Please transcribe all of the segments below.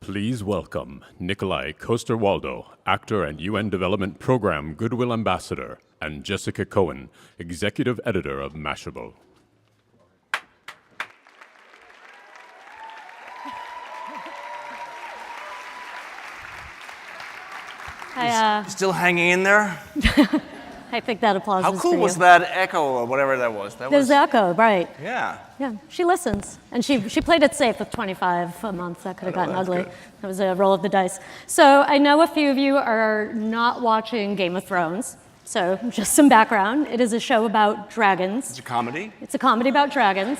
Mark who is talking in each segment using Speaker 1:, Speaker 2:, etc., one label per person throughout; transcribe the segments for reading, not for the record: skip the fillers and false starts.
Speaker 1: Please welcome Nikolaj Coster-Waldau, actor and UN Development Program Goodwill Ambassador, and Jessica Coen, Executive Editor of Mashable.
Speaker 2: Still hanging in there?
Speaker 3: I think that applause
Speaker 2: How
Speaker 3: was
Speaker 2: cool
Speaker 3: for
Speaker 2: was
Speaker 3: you.
Speaker 2: that echo or whatever that was?
Speaker 3: There's echo, right.
Speaker 2: Yeah.
Speaker 3: Yeah, she listens. And she played it safe with 25 a month. That could have gotten ugly.
Speaker 2: Good.
Speaker 3: That was a roll of the dice. So I know a few of you are not watching Game of Thrones. So just some background. It is a show about dragons.
Speaker 2: It's a comedy.
Speaker 3: It's a comedy about dragons.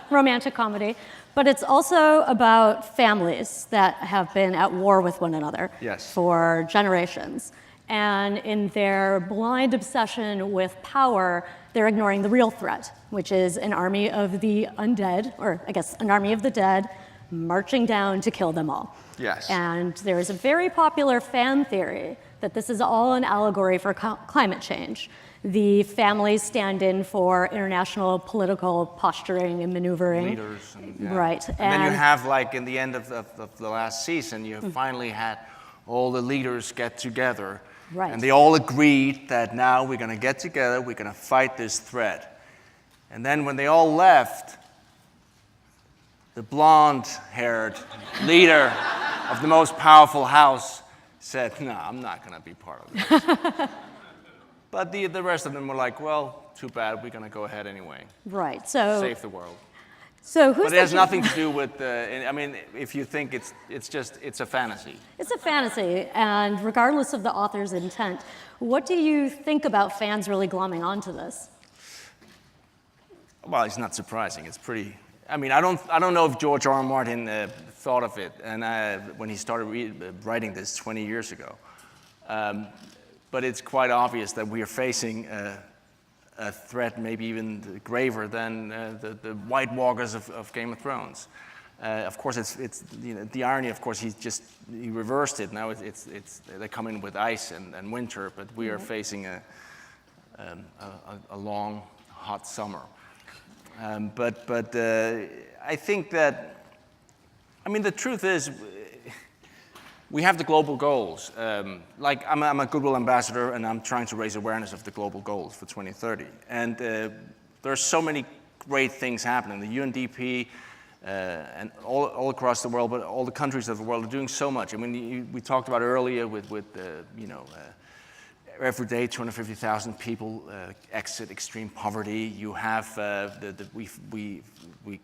Speaker 3: Romantic comedy. But it's also about families that have been at war with one another for generations. And in their blind obsession with power, they're ignoring the real threat, which is an army of the undead, or I guess an army of the dead, marching down to kill them all.
Speaker 2: Yes.
Speaker 3: And there is a very popular fan theory that this is all an allegory for climate change. The families stand in for international political posturing and maneuvering.
Speaker 2: Leaders. And,
Speaker 3: Right.
Speaker 2: And then you have, like, in the end of the last season, you finally had all the leaders get together.
Speaker 3: Right.
Speaker 2: And they all agreed that now we're going to get together, we're going to fight this threat. And then when they all left, the blonde-haired leader of the most powerful house said, no, I'm not going to be part of this. But the rest of them were like, well, too bad, we're going to go ahead anyway.
Speaker 3: Right. So
Speaker 2: Save the world.
Speaker 3: So who's
Speaker 2: But it has nothing to do with, I mean, if you think it's a fantasy.
Speaker 3: It's a fantasy, and regardless of the author's intent, what do you think about fans really glomming onto this?
Speaker 2: Well, it's not surprising. It's pretty. I mean, I don't know if George R. R. Martin thought of it, and when he started writing this 20 years ago. But it's quite obvious that we are facing a threat maybe even graver than the White Walkers of Game of Thrones. Of course, it's you know, the irony. Of course, he reversed it. Now they come in with ice and winter, but we are facing a long, hot summer. But I think that, I mean, the truth is, we have the global goals. Like I'm a Goodwill Ambassador, and I'm trying to raise awareness of the global goals for 2030. And there are so many great things happening. The UNDP and all across the world, but all the countries of the world are doing so much. I mean, we talked about earlier with you know, every day 250,000 people exit extreme poverty. You have we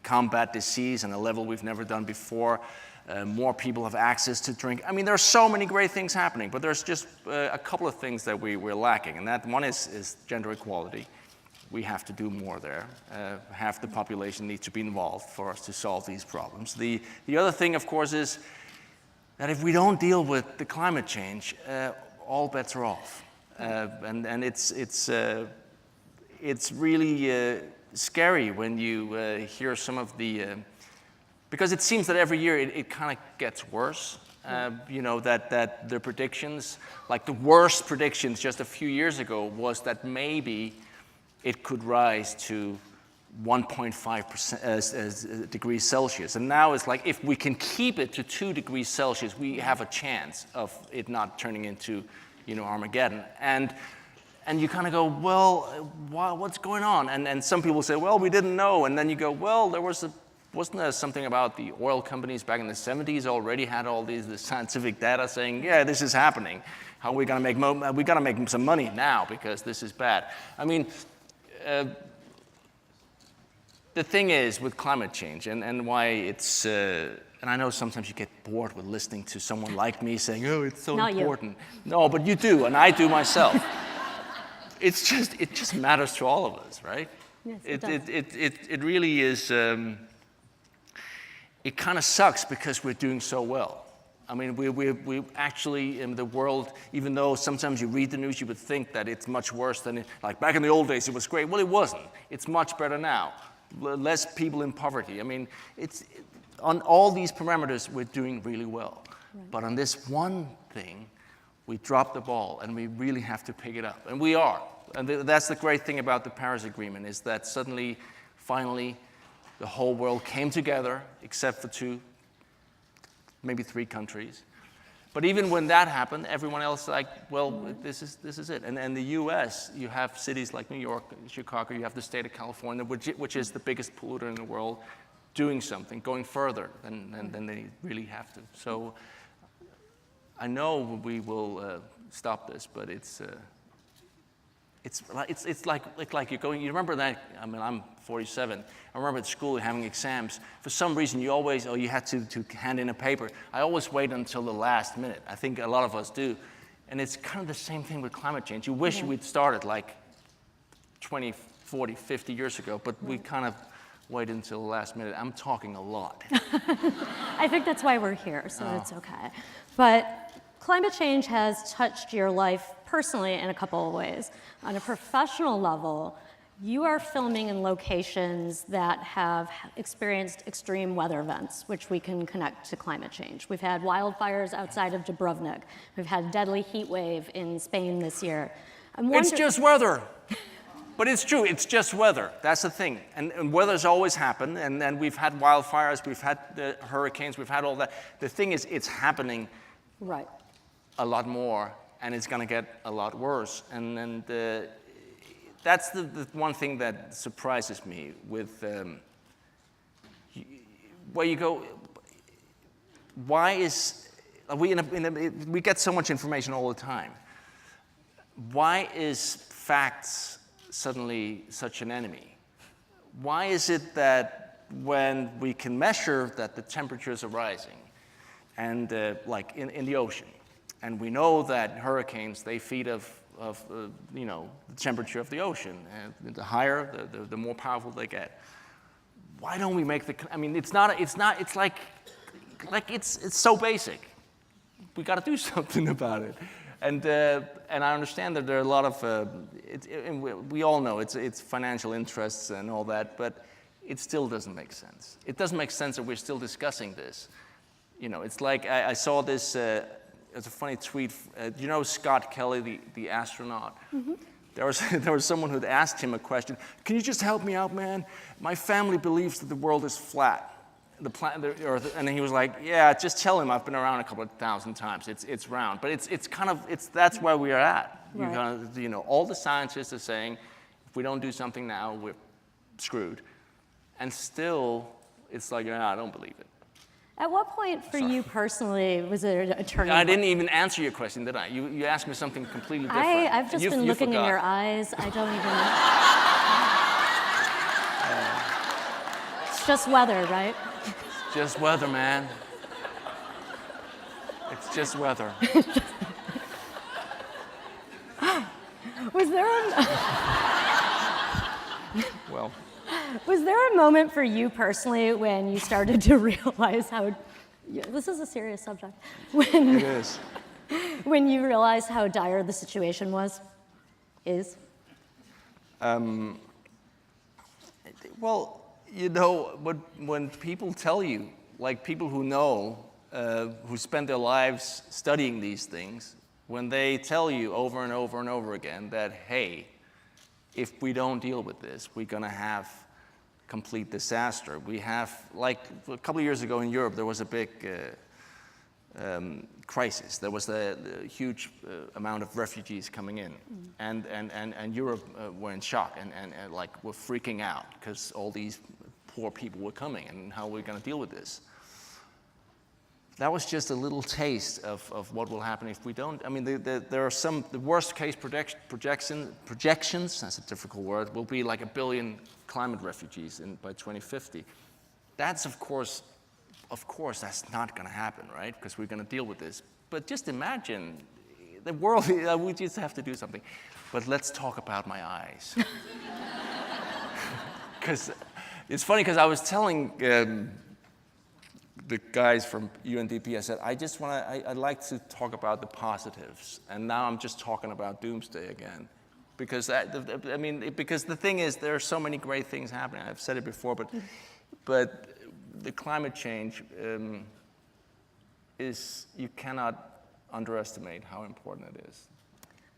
Speaker 2: combat disease on a level we've never done before. More people have access to drink. I mean, there are so many great things happening, but there's just a couple of things that we're lacking, and that one is gender equality. We have to do more there. Half the population needs to be involved for us to solve these problems. The other thing, of course, is that if we don't deal with the climate change, all bets are off, and it's really scary when you hear some of the. Because it seems that every year it kind of gets worse. You know, that the predictions, like the worst predictions just a few years ago was that maybe it could rise to 1.5 degrees Celsius. And now it's like, if we can keep it to 2 degrees Celsius, we have a chance of it not turning into, you know, Armageddon. And you kind of go, well, what's going on? And some people say, well, we didn't know. And then you go, well, wasn't there something about the oil companies back in the 70s already had all this scientific data saying, yeah, this is happening. How are we going to make we got to make some money now because this is bad. I mean, the thing is with climate change and why it's, and I know sometimes you get bored with listening to someone like me saying, oh, it's so
Speaker 3: Not
Speaker 2: important.
Speaker 3: You.
Speaker 2: No, but you do, and I do myself. It just matters to all of us, right?
Speaker 3: Yes, it does.
Speaker 2: It really is. It kind of sucks because we're doing so well. I mean, we actually, in the world, even though sometimes you read the news, you would think that it's much worse than, like back in the old days, it was great. Well, it wasn't. It's much better now. Less people in poverty. I mean, on all these parameters, we're doing really well. Right. But on this one thing, we dropped the ball, and we really have to pick it up. And we are. And that's the great thing about the Paris Agreement, is that suddenly, finally, the whole world came together, except for two maybe 3 countries. But even when that happened, everyone else like, well, this is it. And the U.S., you have cities like New York, Chicago, you have the state of California, which is the biggest polluter in the world, doing something, going further than they really have to. So I know we will stop this, but it's like you're going. You remember that? I mean, I'm 47. I remember at school having exams. For some reason, you had to hand in a paper. I always wait until the last minute. I think a lot of us do, and it's kind of the same thing with climate change. You wish we'd started like 20, 40, 50 years ago, but we kind of wait until the last minute. I'm talking a lot.
Speaker 3: I think that's why we're here, so it's okay. But climate change has touched your life personally in a couple of ways. On a professional level, you are filming in locations that have experienced extreme weather events, which we can connect to climate change. We've had wildfires outside of Dubrovnik. We've had a deadly heat wave in Spain this year.
Speaker 2: It's just weather. But it's true, it's just weather. That's the thing. And weather's always happened, and we've had wildfires, we've had the hurricanes, we've had all that. The thing is, it's happening a lot more, and it's going to get a lot worse. And that's the one thing that surprises me with where you go. Why is we get so much information all the time? Why is facts suddenly such an enemy? Why is it that when we can measure that the temperatures are rising, and like in the ocean, and we know that hurricanes, they feed of the temperature of the ocean, and the higher, the more powerful they get. Why don't we make it's like it's so basic. We got to do something about it. And I understand that there are a lot of, we all know it's financial interests and all that, but it still doesn't make sense. It doesn't make sense that we're still discussing this. It's like I saw this, it's a funny tweet. Do you know Scott Kelly, the astronaut? Mm-hmm. There was someone who'd asked him a question. Can you just help me out, man? My family believes that the world is flat. The Earth, and he was like, "Yeah, just tell him I've been around a couple of thousand times. It's round, but that's where we are at. Right. All the scientists are saying, if we don't do something now, we're screwed. And still, it's like, I don't believe it."
Speaker 3: At what point for you personally was it a turning point?
Speaker 2: I didn't even answer your question, did I? You asked me something completely different.
Speaker 3: I've just been looking in your eyes. I don't even. It's just weather, right?
Speaker 2: It's just weather, man. It's just weather.
Speaker 3: Was there a moment for you personally when you started to realize how, this is a serious subject,
Speaker 2: it is.
Speaker 3: When you realized how dire the situation is?
Speaker 2: Well, when people tell you, like people who know, who spend their lives studying these things, when they tell you over and over and over again that, hey, if we don't deal with this, we're going to have complete disaster. We have, like a couple of years ago in Europe, there was a big crisis. There was a huge amount of refugees coming in, and Europe were in shock and like were freaking out because all these poor people were coming, and how we're going to deal with this. That was just a little taste of what will happen if we don't. I mean, there are the worst case projections, that's a difficult word, will be like 1 billion climate refugees by 2050. That's, of course, that's not going to happen, right? Because we're going to deal with this. But just imagine the world, we just have to do something. But let's talk about my eyes. Because it's funny, because I was telling the guys from UNDP, I said, I'd like to talk about the positives. And now I'm just talking about doomsday again. Because, because the thing is, there are so many great things happening. I've said it before, but the climate change you cannot underestimate how important it is.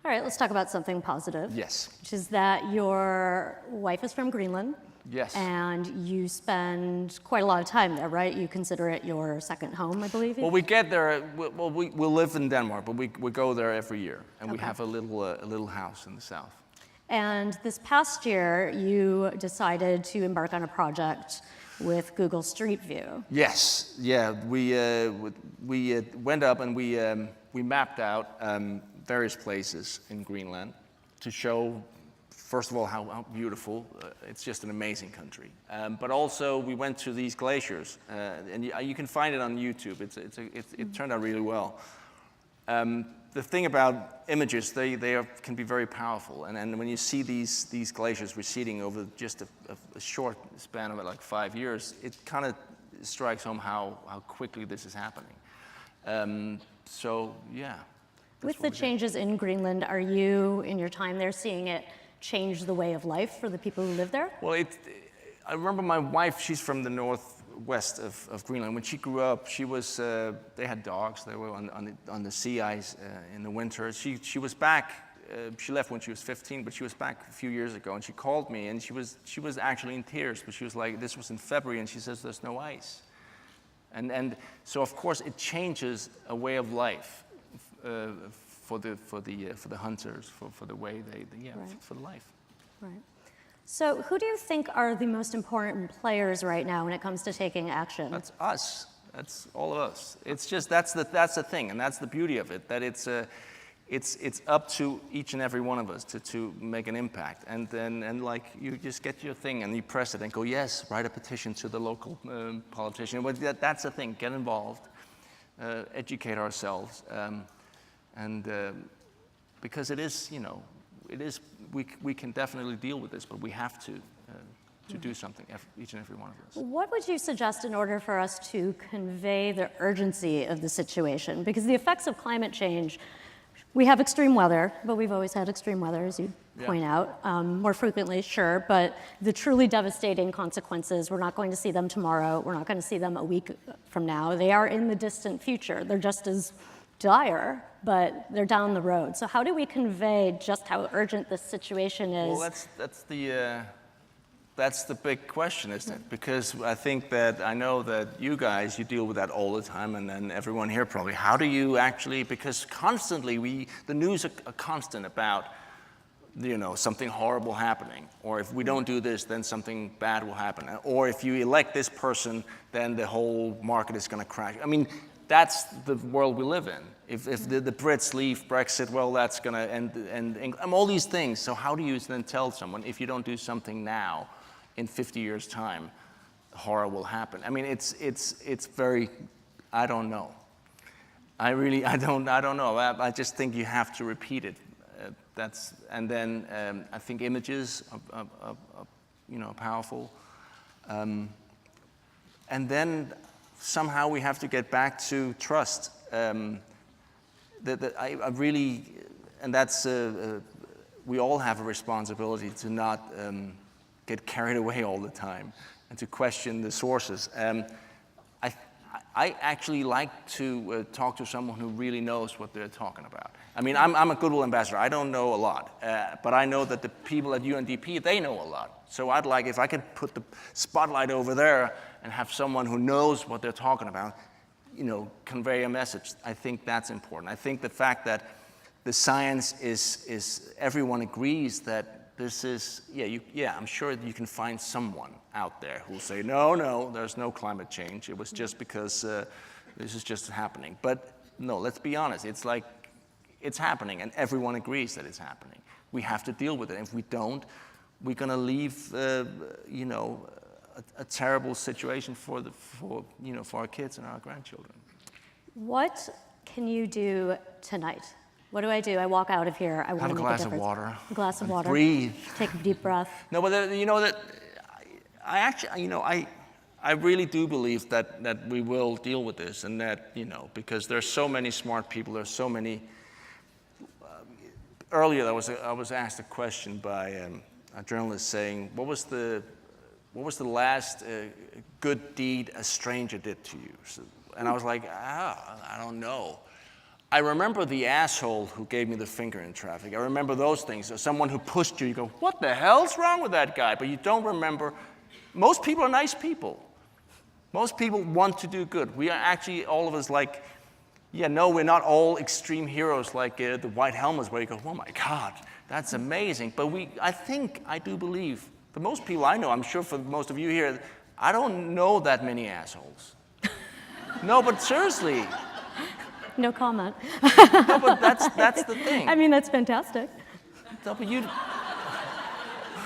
Speaker 3: All right, let's talk about something positive.
Speaker 2: Yes.
Speaker 3: Which is that your wife is from Greenland.
Speaker 2: Yes.
Speaker 3: And you spend quite a lot of time there, right? You consider it your second home, I believe?
Speaker 2: Well, we get there, we live in Denmark, but we go there every year. And we have a little house in the south.
Speaker 3: And this past year, you decided to embark on a project with Google Street View.
Speaker 2: Yes, yeah, we went up and we mapped out various places in Greenland to show, first of all, how beautiful. It's just an amazing country. But also, we went to these glaciers, and you can find it on YouTube. It turned out really well. The thing about images, they can be very powerful, and when you see these glaciers receding over just a short span of like 5 years, it kind of strikes home how quickly this is happening. So yeah.
Speaker 3: With the changes in Greenland, are you, in your time there, seeing it change the way of life for the people who live there?
Speaker 2: Well, I remember my wife, she's from the northwest of Greenland. When she grew up, she was, they had dogs. They were on the sea ice in the winter. She was back, she left when she was 15, but she was back a few years ago, and she called me, and she was actually in tears, but she was like, this was in February, and she says there's no ice. And so, of course, it changes a way of life for the hunters, for the way for the life.
Speaker 3: Right. So who do you think are the most important players right now when it comes to taking action?
Speaker 2: That's us. That's all of us. It's just that's the thing, and that's the beauty of it. That it's up to each and every one of us to make an impact, and like you just get your thing and you press it and go, yes, write a petition to the local politician. But that's the thing. Get involved, educate ourselves. And because it is, we can definitely deal with this, but we have to do something, each and every one of us.
Speaker 3: What would you suggest in order for us to convey the urgency of the situation? Because the effects of climate change, we have extreme weather, but we've always had extreme weather, as you point out, more frequently, sure, but the truly devastating consequences, we're not going to see them tomorrow, we're not going to see them a week from now. They are in the distant future. They're just as dire, but they're down the road. So how do we convey just how urgent this situation is?
Speaker 2: Well, that's the big question, isn't it? Because I know that you guys, you deal with that all the time, and then everyone here probably. How do you actually, because constantly the news are constant about, something horrible happening, or if we don't do this, then something bad will happen, or if you elect this person, then the whole market is going to crash. I mean, that's the world we live in. If the Brits leave Brexit, well, that's going to end, and all these things. So how do you then tell someone, if you don't do something now, in 50 years' time, horror will happen? I mean, it's very, I don't know. I don't know. I just think you have to repeat it. And then I think images are powerful. And then somehow we have to get back to trust. I really, and that's, we all have a responsibility to not get carried away all the time and to question the sources. I actually like to talk to someone who really knows what they're talking about. I mean, I'm a Goodwill ambassador. I don't know a lot, but I know that the people at UNDP, they know a lot. So I'd like, if I could put the spotlight over there and have someone who knows what they're talking about, convey a message. I think that's important. I think the fact that the science is everyone agrees that this is, I'm sure you can find someone out there who will say, no, there's no climate change. It was just because this is just happening. But no, let's be honest. It's like, it's happening, and everyone agrees that it's happening. We have to deal with it. If we don't, we're going to leave, a terrible situation for our kids and our grandchildren.
Speaker 3: What can you do tonight? What do? I walk out of here. I want to make a difference.
Speaker 2: Have a glass of water.
Speaker 3: A glass of water.
Speaker 2: Breathe.
Speaker 3: Take a deep breath.
Speaker 2: No, but that I actually, I really do believe that we will deal with this, and that because there's so many smart people. There's so many. Earlier, I was asked a question by a journalist saying, "What was the last good deed a stranger did to you?" And I was like, I don't know. I remember the asshole who gave me the finger in traffic. I remember those things. Someone who pushed you, you go, what the hell's wrong with that guy? But you don't remember most people are nice people. Most people want to do good. We are actually, all of us, like, yeah, no, we're not all extreme heroes like the white helmets where you go, oh my God, that's amazing. But I do believe, the most people I know, I'm sure for most of you here, I don't know that many assholes. No, but seriously.
Speaker 3: No comment.
Speaker 2: No, but that's the thing.
Speaker 3: I mean, that's fantastic.
Speaker 2: No, but you...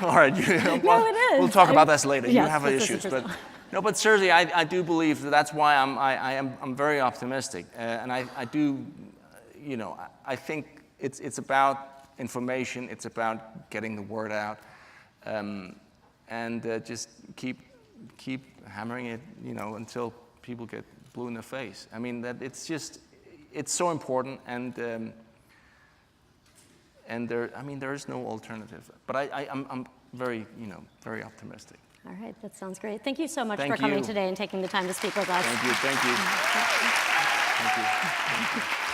Speaker 2: All right,
Speaker 3: no, it is.
Speaker 2: We'll talk about this later.
Speaker 3: Yes,
Speaker 2: you have issues, but no. But seriously, I do believe that's why I'm very optimistic, and I do, you know, I think it's about information. It's about getting the word out, and just keep hammering it, you know, until people get blue in the face. I mean, that it's so important, and there is no alternative. But I'm very, you know, very optimistic.
Speaker 3: All right, that sounds great. Thank you so much
Speaker 2: Thank
Speaker 3: for coming
Speaker 2: you.
Speaker 3: today and taking the time to speak with us.
Speaker 2: Thank you. Thank you. Thank you. Thank you.